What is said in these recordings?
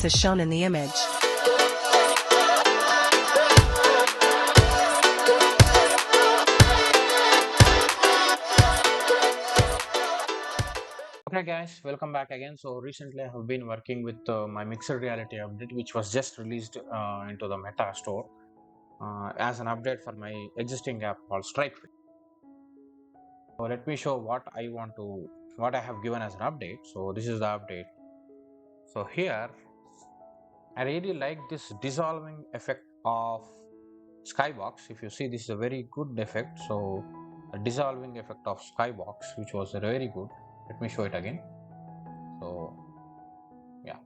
Skybox as shown in the image. Okay guys, welcome back again. So recently I have been working with my mixed reality update, which was just released into the Meta store as an update for my existing app called StrikeFit. So let me show what I have given as an update. So this is the update. So here I really like this dissolving effect of Skybox. If you see, this is a very good effect. So the dissolving effect of Skybox, which was very good. Let me show it again. So yeah.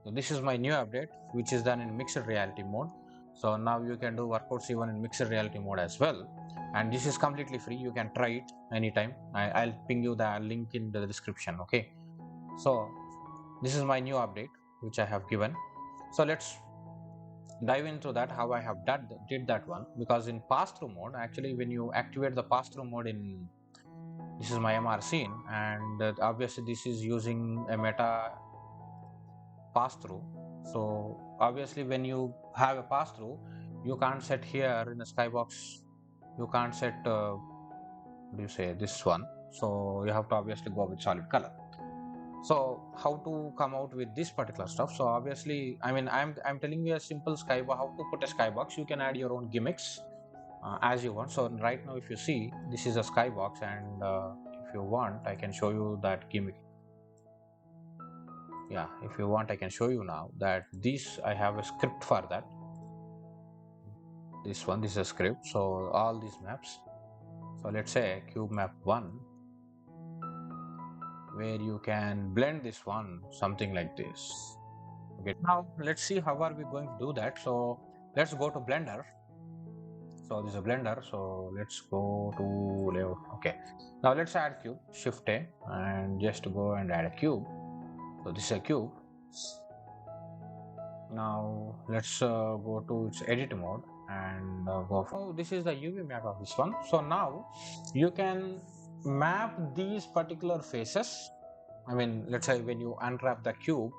So this is my new update, which is done in mixed reality mode. So now you can do workouts even in mixed reality mode as well. And this is completely free. You can try it anytime. I'll ping you the link in the description. Okay. So this is my new update, which I have given. So let's dive into that, how I have did that one. Because in pass-through mode, actually when you activate the pass-through mode in, this is my MR scene, and obviously this is using a meta pass through. So obviously when you have a pass through, you can't set here in the skybox, you can't set what do you say, this one. So you have to obviously go with solid color. So how to come out with this particular stuff? So obviously, I mean, I'm telling you a simple skybox, how to put a skybox. You can add your own gimmicks as you want. So right now if you see, this is a skybox, and if you want I can show you that gimmick. Yeah, if you want I can show you now that this, I have a script for that. This is a script. So all these maps, so let's say cube map 1, where you can blend this one something like this. Okay, now let's see how are we going to do that. So let's go to blender. So this is a blender, so let's go to layout. Okay, now let's add cube, shift A, and just go and add a cube. So this is a cube. Now let's go to its edit mode and go for, oh, this is the UV map of this one. So now you can map these particular faces. I mean, let's say when you unwrap the cube,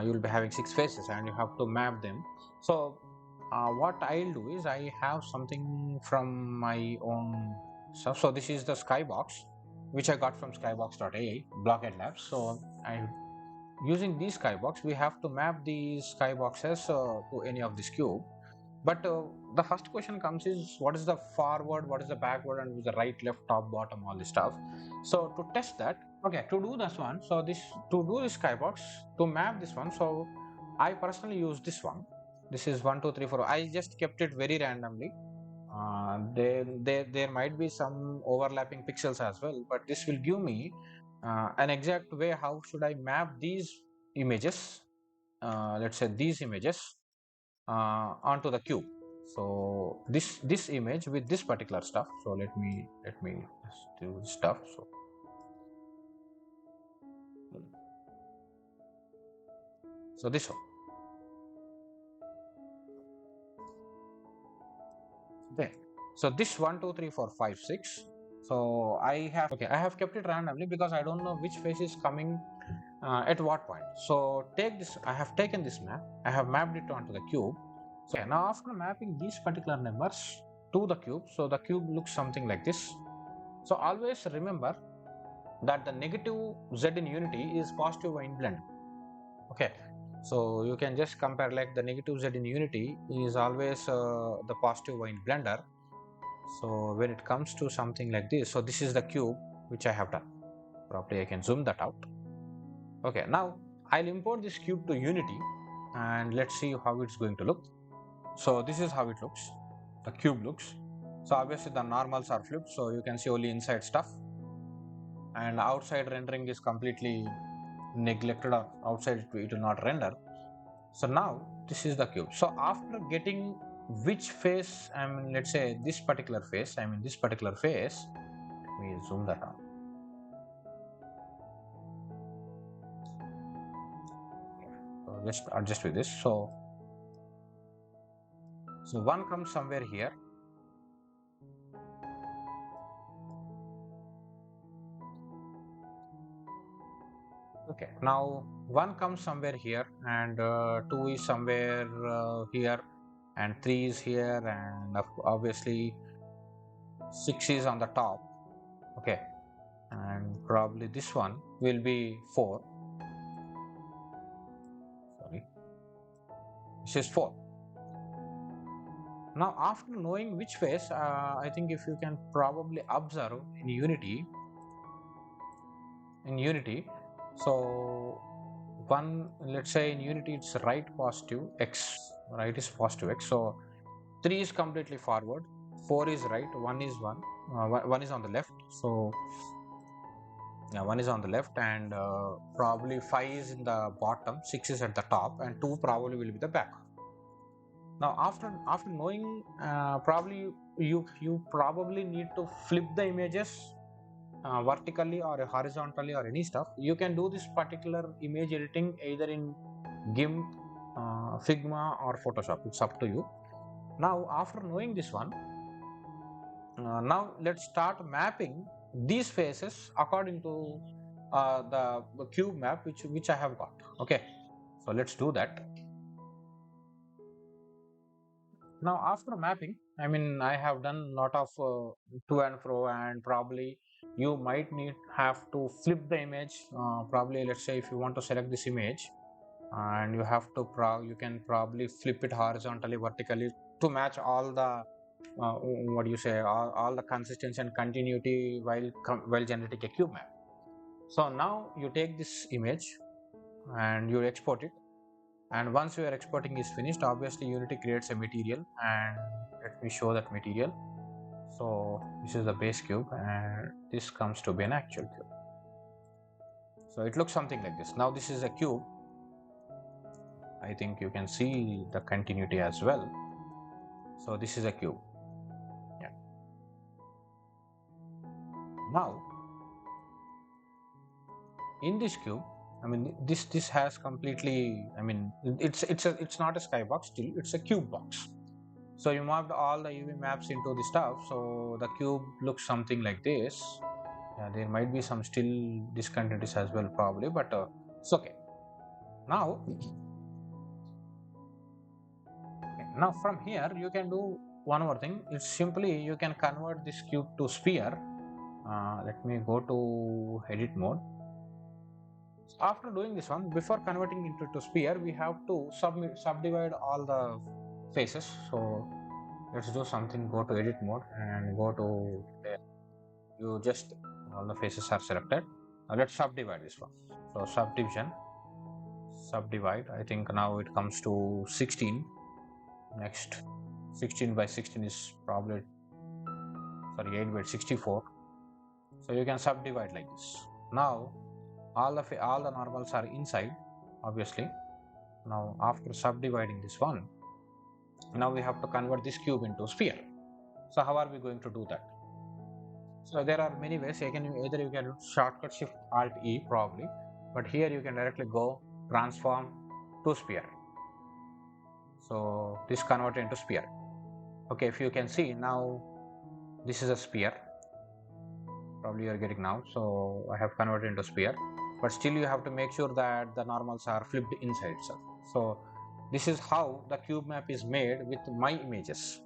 you will be having 6 faces and you have to map them. So what I'll do is, I have something from my own stuff. So this is the skybox, which I got from skybox.ai blockhead labs. So I, using these skybox, we have to map these skyboxes to any of this cube. But the first question comes is, what is the forward, what is the backward, and the right, left, top, bottom, all this stuff. So to test that, okay, to do this one, so this, to do this skybox, to map this one, so I personally use this one. This is 1 2 3 4. I just kept it very randomly. There might be some overlapping pixels as well, but this will give me an exact way how should I map these images, let's say these images, onto the cube. So this image with this particular stuff. So let me just do this stuff. So this one. Okay. So this 1 2 3 4 5 6. So I have kept it randomly because I don't know which face is coming at what point. So take this. I have taken this map. I have mapped it onto the cube. So now after mapping these particular numbers to the cube, so the cube looks something like this. So always remember that the negative z in unity is positive y in blend. Okay, so you can just compare, like the negative z in unity is always the positive y in blender. So when it comes to something like this, so this is the cube which I have done. Probably I can zoom that out. Okay, now I'll import this cube to Unity and let's see how it's going to look. So this is how it looks, the cube looks. So obviously the normals are flipped, so you can see only inside stuff, and outside rendering is completely neglected, or outside it will not render. So now this is the cube. So after getting which face, I mean, let's say this particular face, let me zoom that out. So just adjust with this. So one comes somewhere here. The Okay, now 1 comes somewhere here, and 2 is somewhere here, and 3 is here, and obviously 6 is on the top. Okay, and probably this one will be 4. Sorry, this is 4. Now after knowing which face, I think if you can probably observe in Unity, so one, let's say in Unity it's right positive x, right is positive x, so 3 is completely forward, 4 is right, 1 is 1, 1 is on the left, so yeah, 1 is on the left, and probably 5 is in the bottom, 6 is at the top, and 2 probably will be the back. Now after knowing, probably you probably need to flip the images vertically or horizontally or any stuff. You can do this particular image editing either in GIMP, Figma or Photoshop. It's up to you. Now after knowing this one, now let's start mapping these faces according to the cube map which I have got. Okay, so let's do that. Now after mapping, I mean, I have done a lot of to and fro, and probably you might have to flip the image. Probably, let's say if you want to select this image, and you have to you can probably flip it horizontally, vertically to match all the what do you say, all the consistency and continuity while generating a cube map. So now you take this image and you export it, and once your exporting is finished, obviously Unity creates a material, and let me show that material. So this is the base cube, and this comes to be an actual cube. So it looks something like this. Now this is a cube. I think you can see the continuity as well. So this is a cube. Yeah. Now in this cube, I mean, this has completely, I mean, it's not a skybox, still it's a cube box. So you mapped all the UV maps into the stuff, so the cube looks something like this. Yeah, there might be some still discontinuities as well, probably, but it's okay. Now from here you can do one more thing. It's simply you can convert this cube to sphere. Let me go to edit mode. After doing this one, before converting into sphere, we have to subdivide all the faces. So let's do something. Go to edit mode and go to there. You just, all the faces are selected. Now let's subdivide this one. So subdivide. I think now it comes to 16. Next, 16 by 16 is probably, sorry, 8 by 64. So you can subdivide like this. Now all the normals are inside, obviously. Now after subdividing this one, now we have to convert this cube into sphere. So how are we going to do that? So there are many ways. Either you can shortcut Shift Alt E probably, but here you can directly go transform to sphere. So this converted into sphere. Okay, if you can see now, this is a sphere. Probably you are getting now. So I have converted into sphere, but still you have to make sure that the normals are flipped inside itself. So this is how the cube map is made with my images.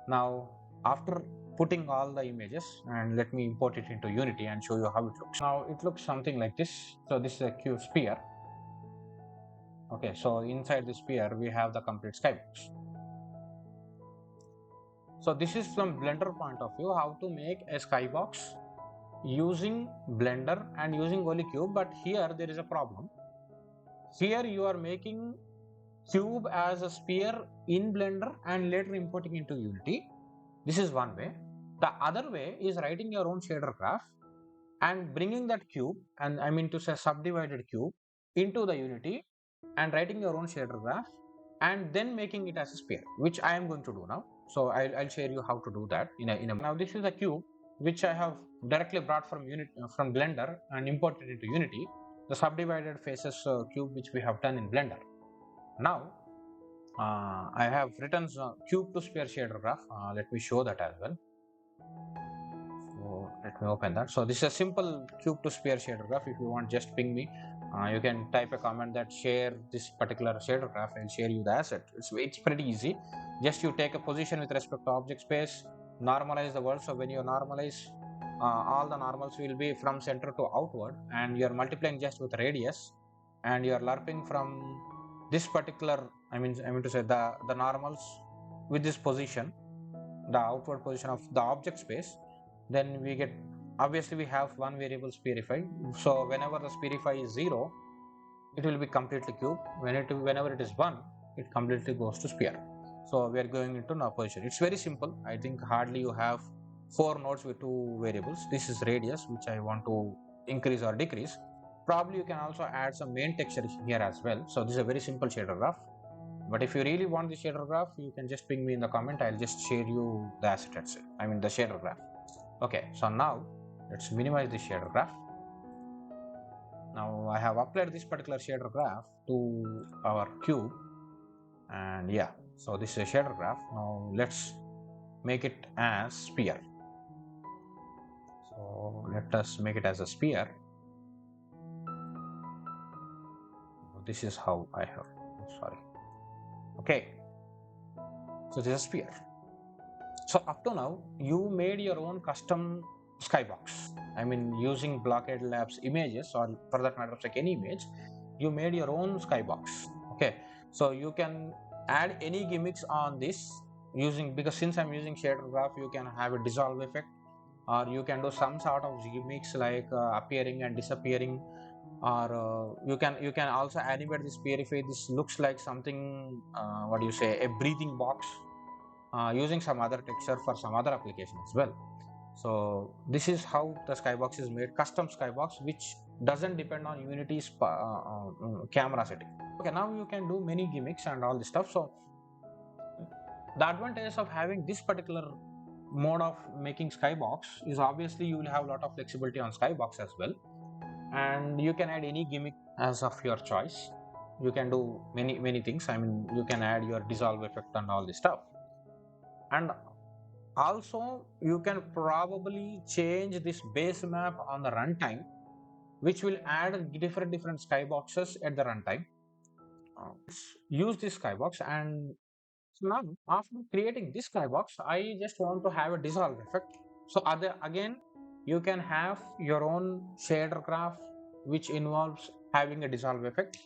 Now after putting all the images, and let me import it into Unity and show you how it looks. Now it looks something like this. So this is a cube sphere. Okay, so inside the sphere we have the complete skybox. So this is from Blender point of view, how to make a skybox using Blender and using only cube. But here there is a problem. Here you are making cube as a sphere in Blender and later importing into Unity. This is one way. The other way is writing your own shader graph and bringing that cube, and I mean to say subdivided cube, into the Unity and writing your own shader graph and then making it as a sphere, which I am going to do now. So I'll share you how to do that in a now this is a cube which I have directly brought from Blender and imported into Unity, the subdivided faces cube which we have done in Blender. Now I have written cube to sphere shader graph. Let me show that as well. So let me open that. So this is a simple cube to sphere shader graph. If you want, just ping me You can type a comment that share this particular shader graph and share you the asset. It's pretty easy. Just you take a position with respect to object space, normalize the world. So when you normalize, all the normals will be from center to outward, and you are multiplying just with radius, and you are lerping from this particular. I mean to say the normals with this position, the outward position of the object space. Then we get, obviously we have one variable spherify. So whenever the spherify is 0, it will be completely cube. Whenever it is 1, it completely goes to sphere. So we are going into now position. It's very simple. I think hardly you have 4 nodes with 2 variables. This is radius, which I want to increase or decrease. Probably you can also add some main texture here as well. So this is a very simple shader graph. But if you really want the shader graph, you can just ping me in the comment. I'll just share you the asset itself. The shader graph. Okay, so now let's minimize the shader graph. Now I have applied this particular shader graph to our cube, and yeah, so this is a shader graph. Now let's make it as sphere. So let us make it as a sphere. This is how I have, sorry. Okay, so this is a sphere. So up to now, you made your own custom skybox. Using Blockade Labs images, or for that matter, like any image, you made your own skybox. Okay, so you can add any gimmicks on this because since I'm using shader graph, you can have a dissolve effect, or you can do some sort of gimmicks like appearing and disappearing, or you can also animate this purify. This looks like something, what do you say, a breathing box, using some other texture for some other application as well. So this is how the skybox is made, custom skybox, which doesn't depend on Unity's camera setting. Okay, now you can do many gimmicks and all this stuff. So the advantage of having this particular mode of making skybox is, obviously you will have a lot of flexibility on skybox as well, and you can add any gimmick as of your choice. You can do many things. You can add your dissolve effect and all this stuff, and also you can probably change this base map on the runtime, which will add different skyboxes at the runtime. Let's use this skybox, and so now after creating this skybox, I just want to have a dissolve effect. So again, you can have your own shader graph which involves having a dissolve effect,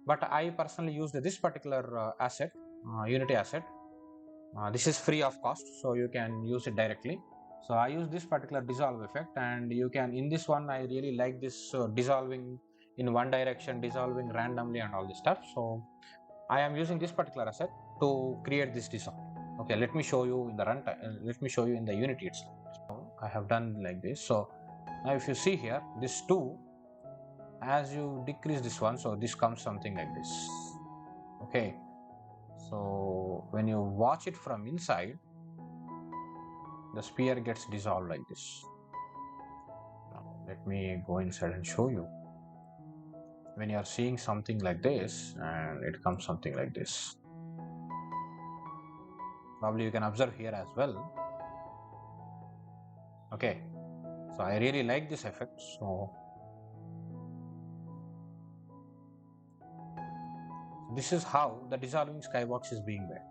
but I personally used this particular asset, Unity asset. This is free of cost, so you can use it directly. So I use this particular dissolve effect, and you can, in this one, I really like this dissolving in one direction, dissolving randomly and all this stuff. So I am using this particular asset to create this dissolve. Okay, let me show you in the runtime. Let me show you in the Unity itself. So I have done like this. So now if you see here, this 2, as you decrease this one, so this comes something like this. Okay, so when you watch it from inside, the sphere gets dissolved like this. Now let me go inside and show you. When you are seeing something like this, and it comes something like this. Probably you can observe here as well. Okay, so I really like this effect. So this is how the dissolving skybox is being made.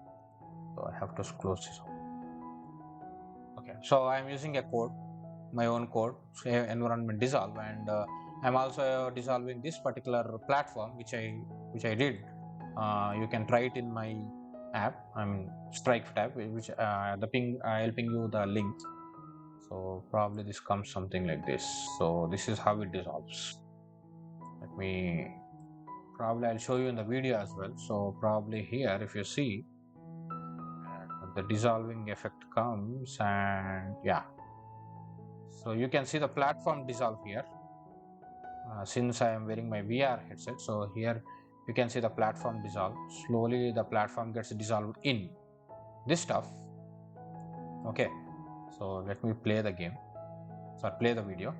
So I have to close this out. Okay, so I am using a code, my own code, environment dissolve, and I'm also dissolving this particular platform which I did. You can try it in my app, StrikeFit app, which the ping I'll ping you the link. So probably this comes something like this. So this is how it dissolves. Probably I'll show you in the video as well. So probably here, if you see, the dissolving effect comes, and yeah, so you can see the platform dissolve here. Since I am wearing my VR headset, so here you can see the platform dissolve. Slowly the platform gets dissolved in this stuff. Okay, so let me play the game. So play the video.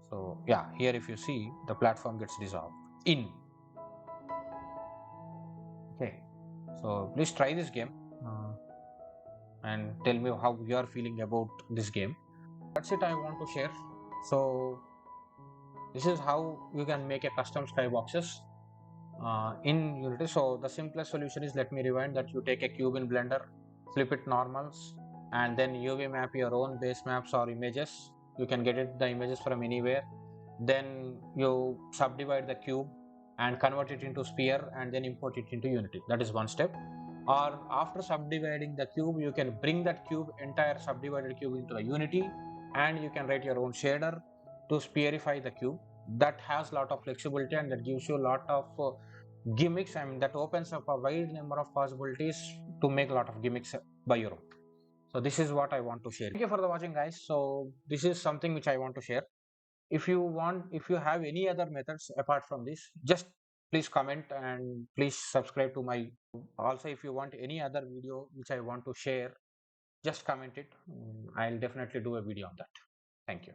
So yeah, here if you see, the platform gets dissolved in. Okay, so please try this game and tell me how you are feeling about this game. That's it I want to share. So This is how you can make a custom skyboxes in Unity. So the simplest solution is, let me rewind, that you take a cube in Blender, flip it normals, and then UV map your own base maps or images. You can get the images from anywhere. Then you subdivide the cube and convert it into sphere and then import it into Unity. That is one step. Or after subdividing the cube, you can bring that cube, entire subdivided cube, into the Unity, and you can write your own shader to spherify the cube. That has a lot of flexibility and that gives you a lot of gimmicks. I mean, that opens up a wide number of possibilities to make a lot of gimmicks by your own. So this is what I want to share. Thank you for the watching, guys. So this is something which I want to share. If you have any other methods apart from this, just please comment and please subscribe to my. Also, if you want any other video which I want to share, just comment it. I'll definitely do a video on that. Thank you.